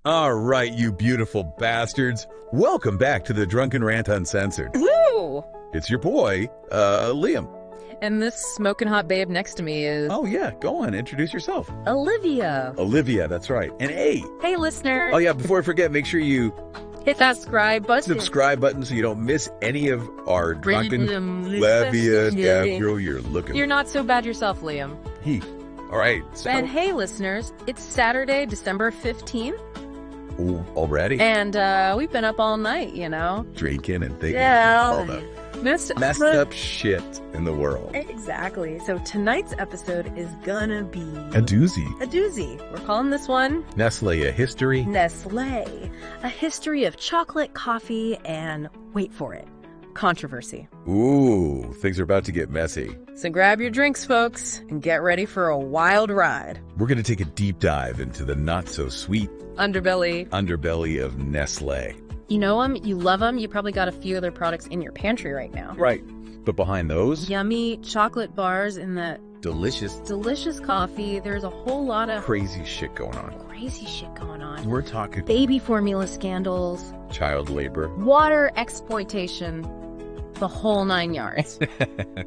All right, you beautiful bastards. Welcome back to the Drunken Rant Uncensored. Woo! It's your boy, Liam. And this smoking hot babe next to me is Oh, yeah, go on, introduce yourself. Olivia. Olivia, that's right. And hey, Hey, listener. oh yeah, before I forget, make sure you Hit that subscribe button. subscribe button so you don't miss any of our Drunken Olivia. Yeah, girl, you're looking. You're not so bad yourself, Liam. He. All right, so And hey, listeners, it's Saturday, December 15th, Ooh, already and we've been up all night, you know? drinking and thinking Yeah. all the Messed up shit in the world. Exactly. So tonight's episode is gonna be A doozy. a doozy. We're calling this one Nestle, a history. Nestle, a history of chocolate, coffee, and wait for it, controversy. Ooh, things are about to get messy. So grab your drinks, folks, and get ready for a wild ride. We're going to take a deep dive into the not-so-sweet Underbelly. of Nestle. You know them, you love them, you probably got a few other products in your pantry right now. Right. But behind those, Yummy chocolate bars and that delicious, delicious coffee. There's a whole lot of crazy shit going on. crazy shit going on. We're talking Baby formula scandals, child labor. water exploitation, the whole 9 yards.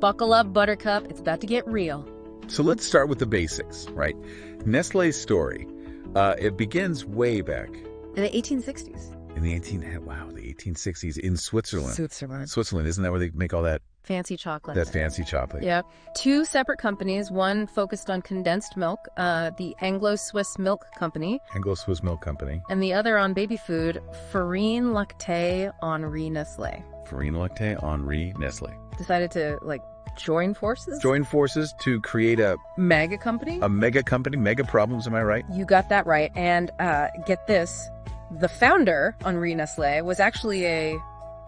Buckle up, Buttercup. It's about to get real. So let's start with the basics, right? Nestle's story, it begins way back In the 1860s. in the 1860s in Switzerland. Switzerland. Switzerland, isn't that where they make all that Fancy chocolate. fancy chocolate? Yeah. Two separate companies. One focused on condensed milk, the Anglo-Swiss Milk Company, Anglo-Swiss Milk Company. and the other on baby food, Farine Lactée Henri Nestlé. Farine Lactée Henri Nestle. Decided to, join forces? Join forces to create a Mega company? mega company, mega problems, am I right? You got that right. And get this, the founder, Henri Nestlé, was actually a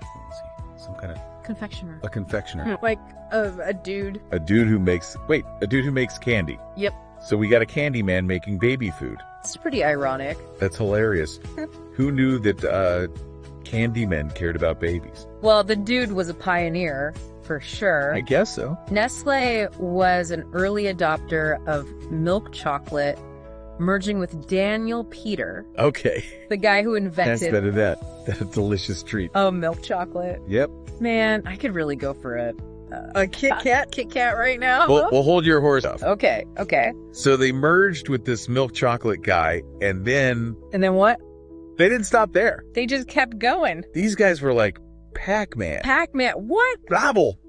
Let's see, some kind of confectioner. a confectioner. Like a dude. A dude who makes candy. Yep. So we got a candy man making baby food. It's pretty ironic. That's hilarious. Who knew that candy men cared about babies? Well, the dude was a pioneer, for sure. I guess so. Nestle was an early adopter of milk chocolate, merging with Daniel Peter, Okay. the guy who That's invented better than that. That delicious treat. milk chocolate. Yep. Man, I could really go for a Kit Kat right now. We'll hold your horse off. Okay. So they merged with this milk chocolate guy, and then And then what? they didn't stop there. They just kept going. Of guys were like Pac-Man. Pac-Man, what?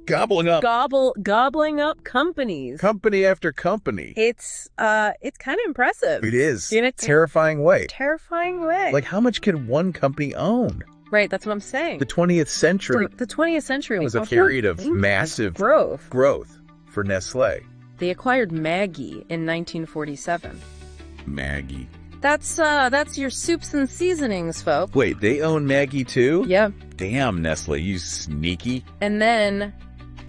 Gobbling up Gobbling up companies. company after company. It's kind of impressive. It is. In a Terrifying way. terrifying way. Like, how much can one company own? Right, that's what I'm saying. The 20th century The 20th century was a period of massive growth. for Nestle. They acquired Maggie in 1947. Maggie. That's your soups and seasonings, folks. Wait, they own Maggie too? Yeah. Damn, Nestle, you sneaky. And then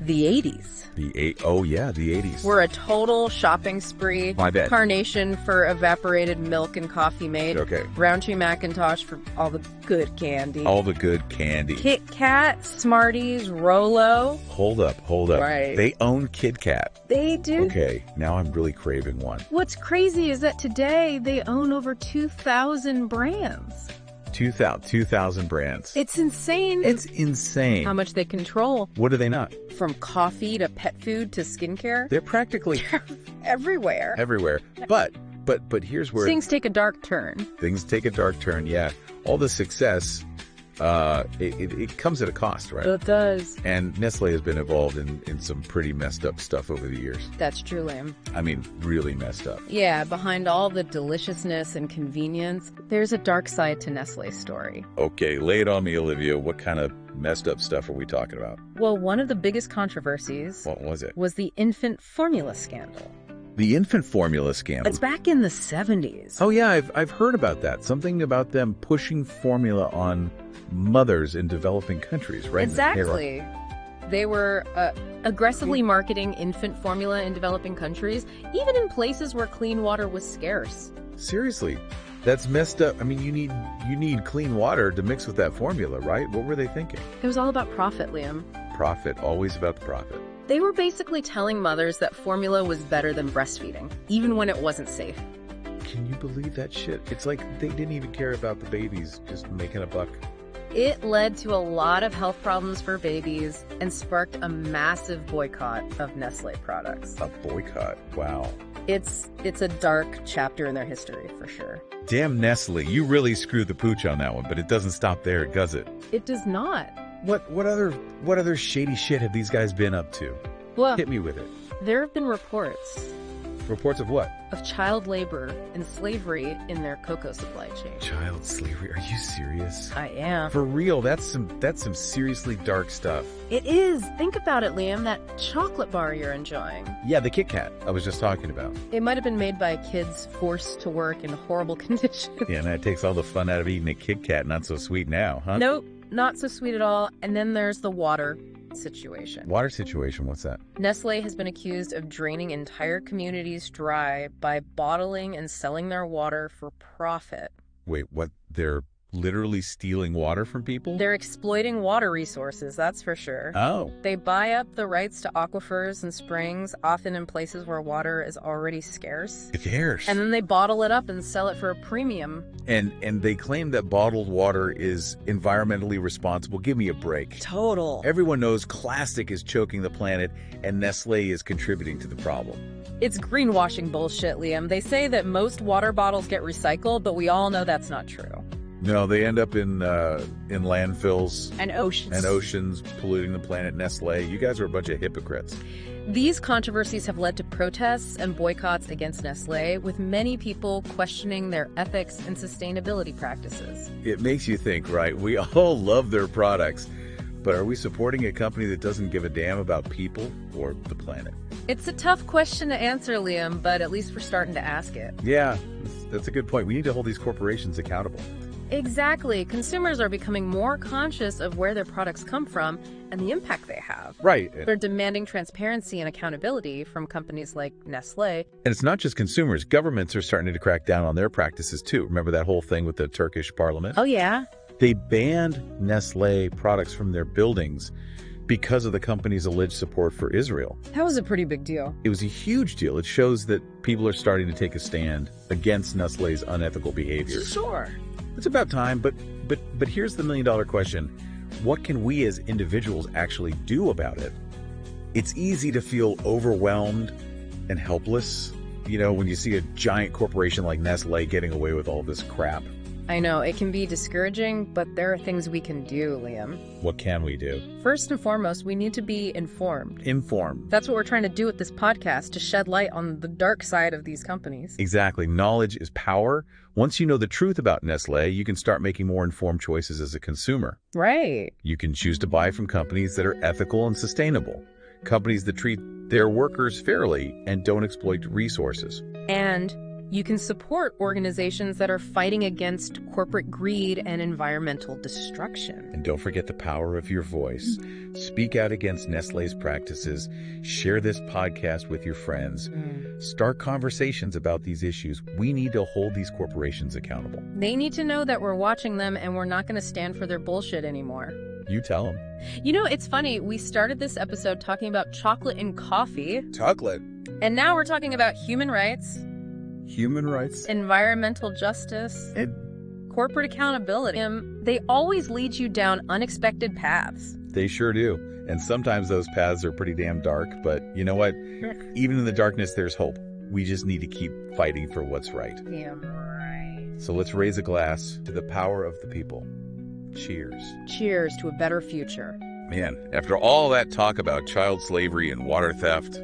the 80s The 80s. were a total shopping spree. My bad. Carnation for evaporated milk and coffee made. Okay. Roundtree Macintosh for all the good candy. All the good candy. Kit Kat, Smarties, Rolo. Hold up. Right. They own Kit Kat. They do. Okay, now I'm really craving one. What's crazy is that today they own over 2,000 brands. 2,000 brands. It's insane. It's insane. How much they control, What are they not? from coffee to pet food to skincare. They're practically Everywhere. everywhere. But here's where Things take a dark turn. things take a dark turn. Yeah, all the success, it comes at a cost, right? It does. And Nestle has been involved in some pretty messed up stuff over the years. That's true, Liam. I mean, really messed up. Yeah, behind all the deliciousness and convenience, there's a dark side to Nestle's story. Okay, lay it on me, Olivia. What kind of messed up stuff are we talking about? Well, one of the biggest controversies What was it? was the infant formula scandal. The infant formula scandal. It's back in the 70s. Oh yeah, I've heard about that. Something about them pushing formula on mothers in developing countries, right? Exactly. They were aggressively marketing infant formula in developing countries, even in places where clean water was scarce. Seriously, that's messed up. I mean, you need clean water to mix with that formula, right? What were they thinking? It was all about profit, Liam. Profit, always about the profit. They were basically telling mothers that formula was better than breastfeeding, even when it wasn't safe. Can you believe that shit? It's like they didn't even care about the babies, just making a buck. It led to a lot of health problems for babies and sparked a massive boycott of Nestle products. A boycott? Wow. It's a dark chapter in their history, for sure. Damn Nestle, you really screwed the pooch on that one, but it doesn't stop there, does it? It does not. What other shady shit have these guys been up to? Well, Hit me with it. there have been reports Reports of what? of child labor and slavery in their cocoa supply chain. Child slavery? Are you serious? I am. For real, that's some seriously dark stuff. It is. Think about it, Liam. That chocolate bar you're enjoying. Yeah, the Kit Kat I was just talking about. It might have been made by kids forced to work in horrible conditions. Yeah, and that takes all the fun out of eating a Kit Kat. Not so sweet now, huh? Nope, not so sweet at all. And then there's the water situation. Water situation, what's that? Nestle has been accused of draining entire communities dry by bottling and selling their water for profit. Wait, what? They're literally stealing water from people? They're exploiting water resources, that's for sure. Oh. They buy up the rights to aquifers and springs, often in places where water is already scarce. Scarce. And then they bottle it up and sell it for a premium. And they claim that bottled water is environmentally responsible. Give me a break. Total. Everyone knows plastic is choking the planet and Nestle is contributing to the problem. It's greenwashing bullshit, Liam. They say that most water bottles get recycled, but we all know that's not true. No, they end up in landfills And oceans. and oceans, polluting the planet. Nestle, you guys are a bunch of hypocrites. These controversies have led to protests and boycotts against Nestle, with many people questioning their ethics and sustainability practices. It makes you think, right? We all love their products, but are we supporting a company that doesn't give a damn about people or the planet? It's a tough question to answer, Liam, but at least we're starting to ask it. Yeah, that's a good point. We need to hold these corporations accountable. Exactly. Consumers are becoming more conscious of where their products come from and the impact they have. Right. They're demanding transparency and accountability from companies like Nestle. And it's not just consumers. Governments are starting to crack down on their practices too. Remember that whole thing with the Turkish parliament? Oh, yeah? They banned Nestle products from their buildings because of the company's alleged support for Israel. That was a pretty big deal. It was a huge deal. It shows that people are starting to take a stand against Nestle's unethical behavior. Sure. It's about time, but here's the million-dollar question. What can we as individuals actually do about it? It's easy to feel overwhelmed and helpless, you know, when you see a giant corporation like Nestle getting away with all this crap. I know, it can be discouraging, but there are things we can do, Liam. What can we do? First and foremost, we need to be informed. Inform. That's what we're trying to do with this podcast, to shed light on the dark side of these companies. Exactly. Knowledge is power. Once you know the truth about Nestle, you can start making more informed choices as a consumer. Right. You can choose to buy from companies that are ethical and sustainable, companies that treat their workers fairly and don't exploit resources. And you can support organizations that are fighting against corporate greed and environmental destruction. And don't forget the power of your voice. Speak out against Nestle's practices. Share this podcast with your friends. Start conversations about these issues. We need to hold these corporations accountable. They need to know that we're watching them and we're not going to stand for their bullshit anymore. You tell them. You know, it's funny. We started this episode talking about chocolate and coffee, Chocolate. and now we're talking about human rights, Human rights. environmental justice, corporate accountability. They always lead you down unexpected paths. They sure do. And sometimes those paths are pretty damn dark, but you know what? Even in the darkness, there's hope. We just need to keep fighting for what's right. Damn right. So let's raise a glass to the power of the people. Cheers. Cheers to a better future. Man, after all that talk about child slavery and water theft,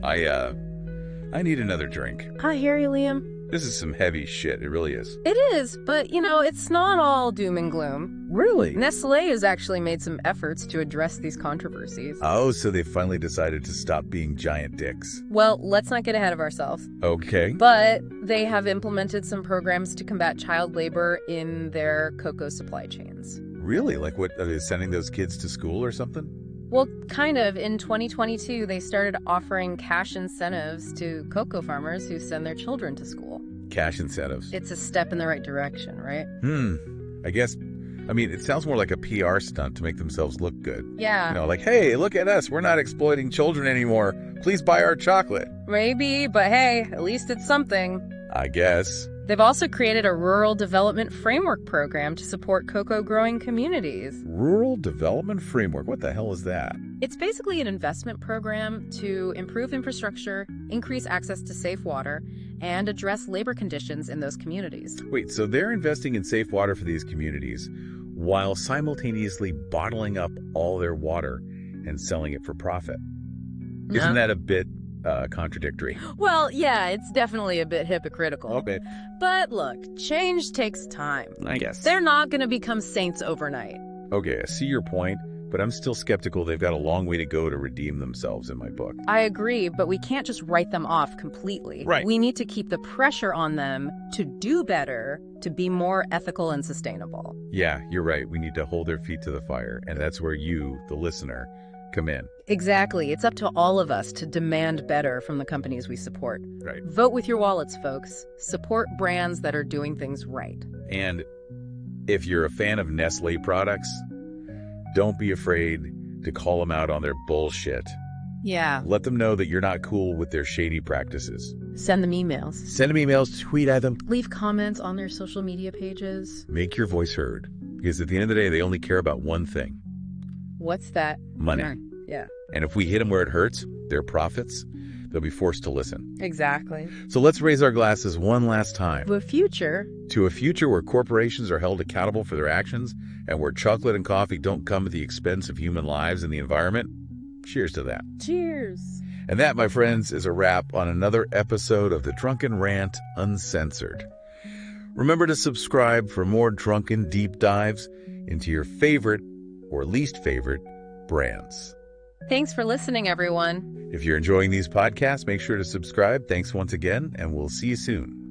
I need another drink. I hear you, Liam. This is some heavy shit. It really is. It is, but you know, it's not all doom and gloom. Really? Nestle has actually made some efforts to address these controversies. Oh, so they finally decided to stop being giant dicks. Well, let's not get ahead of ourselves. Okay. But they have implemented some programs to combat child labor in their cocoa supply chains. Really? Like what, are they sending those kids to school or something? Well, kind of. In 2022, they started offering cash incentives to cocoa farmers who send their children to school. Cash incentives. It's a step in the right direction, right? I guess, I mean, it sounds more like a PR stunt to make themselves look good. Yeah. You know, like, hey, look at us. We're not exploiting children anymore. Please buy our chocolate. Maybe, but hey, at least it's something. I guess. They've also created a rural development framework program to support cocoa growing communities. Rural Development Framework. What the hell is that? It's basically an investment program to improve infrastructure, increase access to safe water, and address labor conditions in those communities. Wait, so they're investing in safe water for these communities while simultaneously bottling up all their water and selling it for profit. Isn't that a bit contradictory? Well, yeah, it's definitely a bit hypocritical. Okay. But look, change takes time. I guess. They're not going to become saints overnight. Okay, I see your point, but I'm still skeptical they've got a long way to go to redeem themselves in my book. I agree, but we can't just write them off completely. Right. We need to keep the pressure on them to do better, to be more ethical and sustainable. Yeah, you're right. We need to hold their feet to the fire, and that's where you, the listener, come in. Exactly. It's up to all of us to demand better from the companies we support. Right. Vote with your wallets, folks. Support brands that are doing things right. And if you're a fan of Nestle products, don't be afraid to call them out on their bullshit. Yeah. Let them know that you're not cool with their shady practices. Send them emails. Send them emails, tweet at them. Leave comments on their social media pages. Make your voice heard. Because at the end of the day, they only care about one thing. What's that? Money. Yeah. And if we hit them where it hurts, their profits, they'll be forced to listen. Exactly. So let's raise our glasses one last time. To a future. To a future where corporations are held accountable for their actions and where chocolate and coffee don't come at the expense of human lives and the environment. Cheers to that. Cheers. And that, my friends, is a wrap on another episode of the Drunken Rant Uncensored. Remember to subscribe for more drunken deep dives into your favorite or least favorite brands. Thanks for listening, everyone. If you're enjoying these podcasts, make sure to subscribe. Thanks once again, and we'll see you soon.